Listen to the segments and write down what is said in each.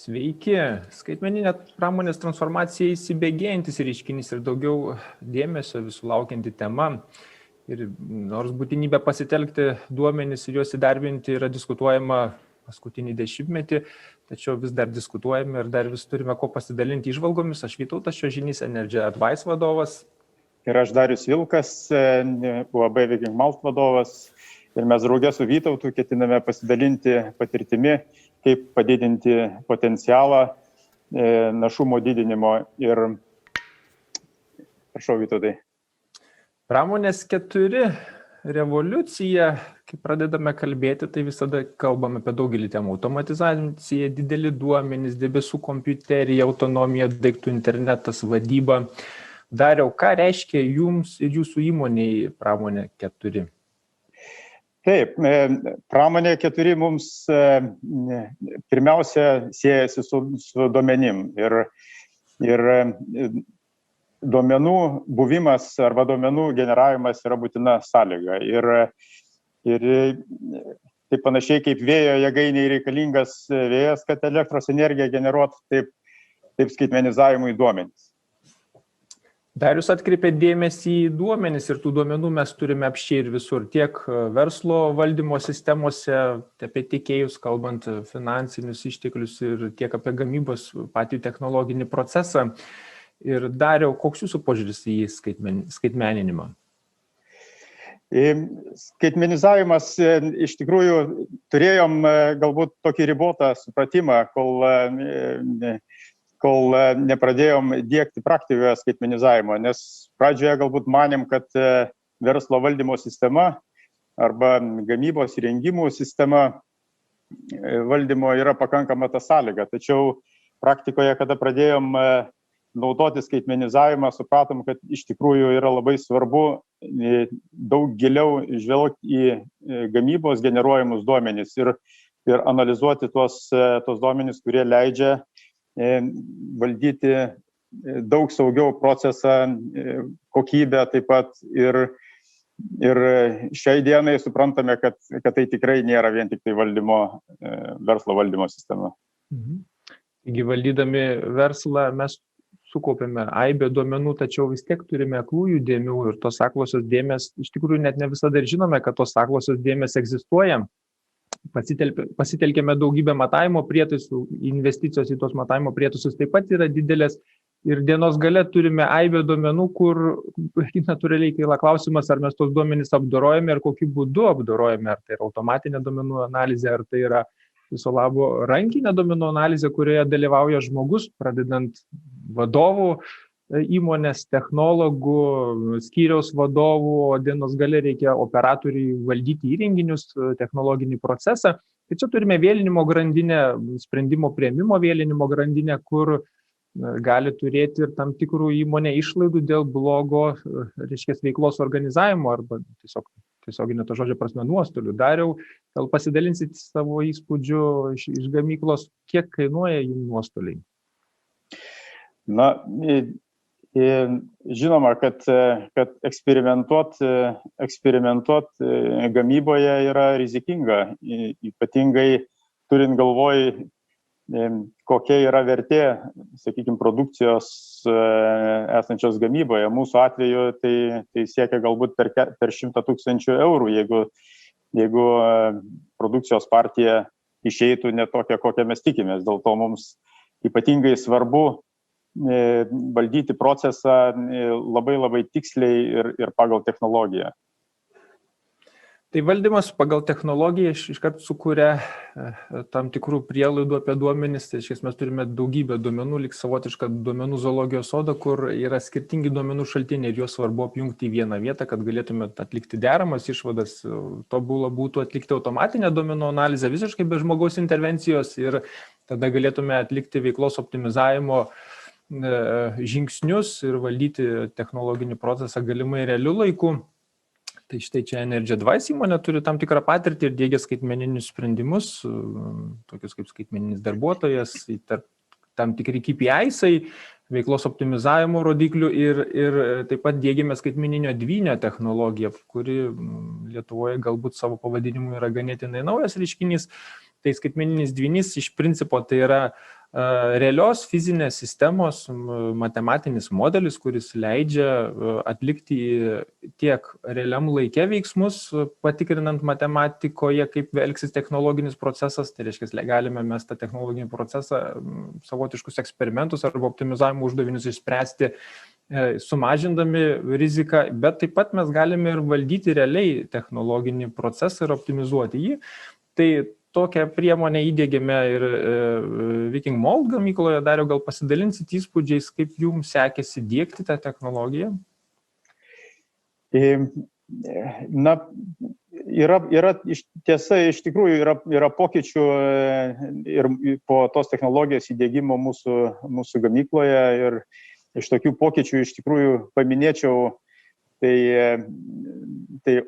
Sveiki. Skaitmeninė pramonės transformacija įsibėgėjantis reiškinys ir daugiau dėmesio visų laukianti tema. Ir nors būtinybė pasitelkti duomenis ir juos įdarbinti yra diskutuojama paskutinį dešimtmetį, tačiau vis dar diskutuojame ir dar vis turime ko pasidalinti įžvalgomis. Aš Vytautas Šiožinys, Energy Advice vadovas. Ir aš Darius Vilkas, UAB Viking Malt vadovas. Ir mes drauge su Vytautu ketiname pasidalinti patirtimi, kaip padidinti potencialą našumo didinimo. Ir prašau, Vytautai. Pramonės 4 revoliucija, kai pradedame kalbėti, tai visada kalbame apie daugelį temų. Automatizacija, dideli duomenys, debesų kompiuterija, autonomija, daiktų internetas, vadyba. Dariau, ką reiškia jums ir jūsų įmonei pramonė 4? Taip, pramonė 4 mums pirmiausia siejasi su duomenim. Ir duomenų buvimas arba duomenų generavimas yra būtina sąlyga. Ir taip panašiai kaip vėjo jėgainiai reikalingas vėjas, kad elektros energiją generuotų, taip skaitmenizavimui duomenys. Darius atkreipė dėmesį į duomenis ir tų duomenų mes turime apsčiai ir visur, tiek verslo valdymo sistemose, apie tiekėjus, kalbant finansinius išteklius ir tiek apie gamybos patį technologinį procesą. Ir Dariau, koks jūsų požiūris į skaitmeninimą? Skaitmenizavimas iš tikrųjų turėjom galbūt tokį ribotą supratimą, kol nepradėjom diegti praktikoje skaitmenizavimo, nes pradžioje galbūt manėm, kad verslo valdymo sistema arba gamybos įrengimų sistema valdymo yra pakankama ta sąlyga. Tačiau praktikoje, kada pradėjom naudoti skaitmenizavimą, supratom, kad iš tikrųjų yra labai svarbu daug giliau žvelgti į gamybos generuojamus duomenis ir analizuoti tuos duomenis, kurie leidžia valdyti daug saugiau procesą, kokybę taip pat ir šiai dienai suprantame, kad tai tikrai nėra vien tik tai verslo valdymo sistema. Taigi valdydami verslą mes sukaupėme aibę duomenų, tačiau vis tiek turime aklųjų dėmių ir tos aklosios dėmės, iš tikrųjų net ne visada ir žinome, kad tos aklosios dėmės egzistuoja. Pasitelkėme daugybę matavimo prietaisų, investicijos į tos matavimo prietaisus taip pat yra didelės ir dienos gale turime aibę duomenų, kur natūraliai kyla klausimas, ar mes tos duomenys apdorojame ir kokiu būdu apdorojame, ar tai yra automatinė duomenų analizė, ar tai yra viso labo rankinė duomenų analizė, kurioje dalyvauja žmogus, pradedant vadovų, įmonės, technologų, skyriaus vadovų, o dienos gale reikia operatoriui valdyti įrenginius, technologinį procesą. Tai čia turime vėlinimo grandinę, sprendimo priėmimo vėlinimo grandinę, kur gali turėti ir tam tikrų įmonė išlaidų dėl blogo, veiklos organizavimo arba tiesioginio to žodžio prasme nuostolių. Dariau, gal pasidalinsit savo įspūdžių iš gamyklos, kiek kainuoja jų nuostoliai? Na, žinoma, kad eksperimentuot gamyboje yra rizikinga, ypatingai turint galvoj, kokia yra vertė, sakykime, produkcijos esančios gamyboje. Mūsų atveju tai siekia galbūt per 100 000 eurų, jeigu produkcijos partija išeitų ne tokia, kokią mes tikimės. Dėl to mums ypatingai svarbu valdyti procesą labai tiksliai ir pagal technologiją. Tai valdymas pagal technologiją iškart sukuria tam tikrų prielaidų apie duomenis. Tai mes turime daugybę duomenų, lyg savotišką duomenų zoologijos sodą, kur yra skirtingi duomenų šaltiniai ir juos svarbu apjungti į vieną vietą, kad galėtume atlikti deramas išvadas. Tobula būtų atlikti automatinę duomenų analizę visiškai be žmogaus intervencijos ir tada galėtume atlikti veiklos optimizavimo žingsnius ir valdyti technologinį procesą galimai realiu laiku. Tai štai čia Energy Advice įmonė turi tam tikrą patirtį ir diegia skaitmeninius sprendimus, tokius kaip skaitmeninis darbuotojas, tam tikri KPI-ai, veiklos optimizavimo rodiklių ir taip pat diegiame skaitmeninio dvynio technologiją, kuri Lietuvoje galbūt savo pavadinimu yra ganėtinai naujas reiškinys. Tai skaitmeninis dvynys iš principo tai yra realios fizinės sistemos matematinis modelis, kuris leidžia atlikti tiek realiam laike veiksmus, patikrinant matematikoje, kaip elgsis technologinis procesas, tai reiškia, galime mes tą technologinį procesą, savotiškus eksperimentus arba optimizavimo uždavinius išspręsti, sumažindami riziką, bet taip pat mes galime ir valdyti realiai technologinį procesą ir optimizuoti jį. Tai tokią priemonę įdėgėme ir Viking Mold gamykloje. Dariau, gal pasidalinsit įspūdžiais, kaip jums sekėsi diegti tą technologiją? Na, tiesa, iš tikrųjų yra pokyčių ir po tos technologijos įdėgymo mūsų gamykloje, ir iš tokių pokyčių iš tikrųjų paminėčiau tai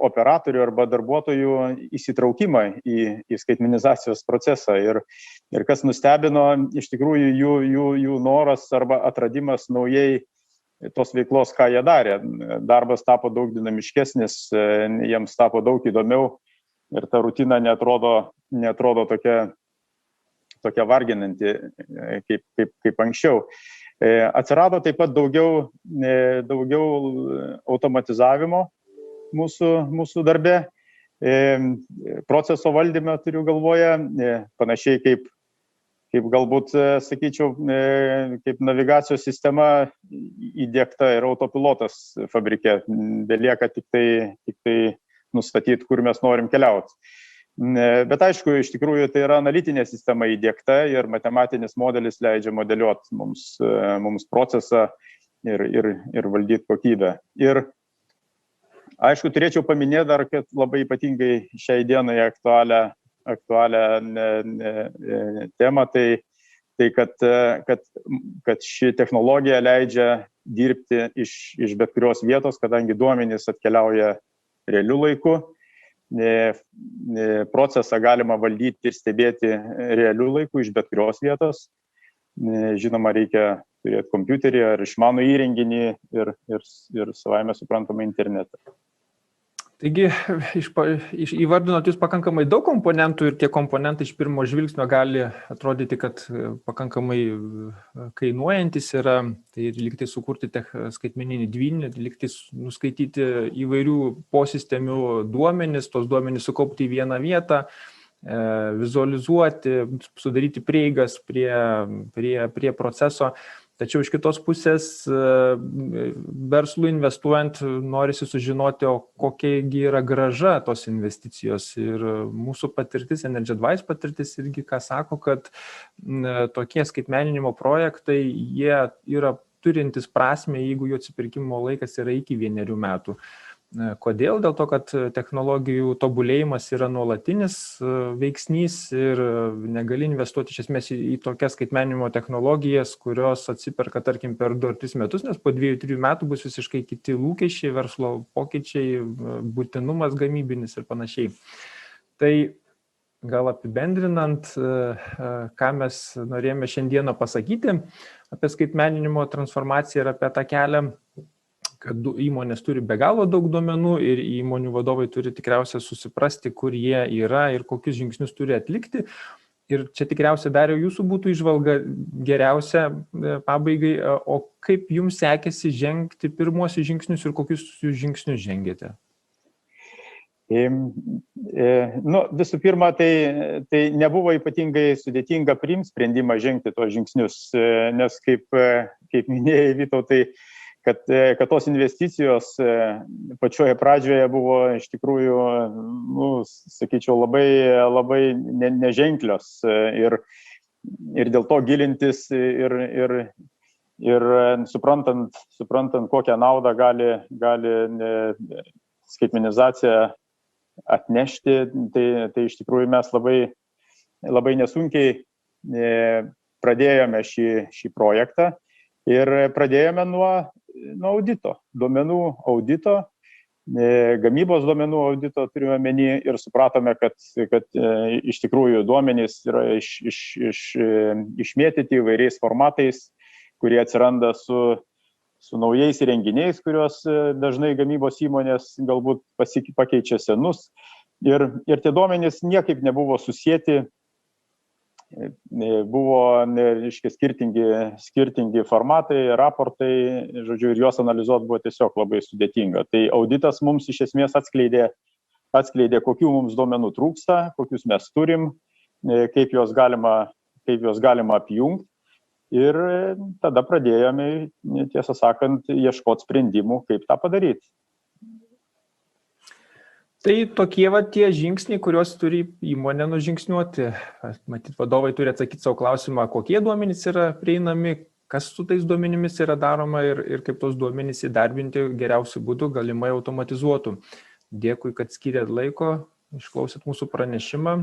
operatorių arba darbuotojų įsitraukimą į skaitmenizacijos procesą. Ir kas nustebino, iš tikrųjų jų noras arba atradimas naujai tos veiklos, ką jie darė. Darbas tapo daug dinamiškesnis, jiems tapo daug įdomiau ir ta rutina neatrodo tokia varginanti kaip anksčiau. Atsirado taip pat daugiau automatizavimo mūsų darbe, proceso valdyme turiu galvoje, panašiai kaip galbūt, sakyčiau, kaip navigacijos sistema įdiegta ir autopilotas fabrike, belieka tik tai nustatyti, kur mes norim keliauti. Bet aišku, iš tikrųjų tai yra analitinė sistema įdiegta ir matematinis modelis leidžia modeliuoti mums procesą ir valdyti kokybę. Ir aišku, turėčiau paminėti dar, kad labai ypatingai šiai dienai aktualią temą, tai kad ši technologija leidžia dirbti iš bet kurios vietos, kadangi duomenys atkeliauja realiu laiku. Procesą galima valdyti ir stebėti realiu laiku iš bet kurios vietos. Žinoma, reikia turėti kompiuterį ar išmanų įrenginį ir savaime suprantamą internetą. Taigi, įvardinot jūs pakankamai daug komponentų ir tie komponentai iš pirmo žvilgsnio gali atrodyti, kad pakankamai kainuojantis yra, tai lygtai sukurti skaitmeninį dvynį, lygtai nuskaityti įvairių posistemių duomenis, tos duomenis sukaupti į vieną vietą, vizualizuoti, sudaryti prieigas prie proceso. Tačiau iš kitos pusės verslui investuojant norisi sužinoti, o kokiagi yra grąža tos investicijos. Ir mūsų patirtis, Energy Advice patirtis irgi ką sako, kad tokie skaitmeninimo projektai, jie yra turintys prasmę, jeigu jų atsipirkimo laikas yra iki 1 metų. Kodėl? Dėl to, kad technologijų tobulėjimas yra nuolatinis veiksnys ir negali investuoti iš esmės į tokias skaitmeninimo technologijas, kurios atsiperka, tarkim, per 2-3 metus, nes po 2-3 metų bus visiškai kiti lūkesčiai, verslo pokyčiai, būtinumas gamybinis ir panašiai. Tai gal apibendrinant, ką mes norėjome šiandieną pasakyti apie skaitmeninimo transformaciją ir apie tą kelią, kad įmonės turi be galo daug duomenų ir įmonių vadovai turi tikriausiai susiprasti, kur jie yra ir kokius žingsnius turi atlikti. Ir čia tikriausiai, Dariau, jūsų būtų įžvalga geriausia pabaigai, o kaip jums sekėsi žengti pirmuosius žingsnius ir kokius jūs žingsnius žengėte? Visų pirma, tai nebuvo ypatingai sudėtinga priimti sprendimą žengti tos žingsnius, nes kaip minėjai, Vytautai, kad tos investicijos pačioje pradžioje buvo iš tikrųjų, sakyčiau, labai neženklios ir dėl to gilintis ir suprantant, kokią naudą gali skaitmenizacija atnešti, tai iš tikrųjų mes labai nesunkiai pradėjome šį projektą ir pradėjome nuo audito, duomenų audito, gamybos duomenų audito turime omeny ir supratome, kad iš tikrųjų duomenys yra išmėtyti įvairiais formatais, kurie atsiranda su naujais įrenginiais, kuriuos dažnai gamybos įmonės galbūt pakeičia senus. Ir tie duomenys niekaip nebuvo susieti buvo, reiškia, skirtingi formatai, raportai, žodžiu, ir juos analizuoti buvo tiesiog labai sudėtinga. Tai auditas mums iš esmės atskleidė, kokių mums duomenų trūksta, kokius mes turim, kaip juos galima apjungti. Ir tada pradėjome, tiesą sakant, ieškoti sprendimų, kaip tą padaryti. Tai tokie tie žingsniai, kuriuos turi įmonė nužingsniuoti. Matyt, vadovai turi atsakyti savo klausimą, kokie duomenys yra prieinami, kas su tais duomenimis yra daroma ir kaip tos duomenys įdarbinti geriausių būdų, galimai automatizuotų. Dėkui, kad skyrėt laiko, išklausėt mūsų pranešimą.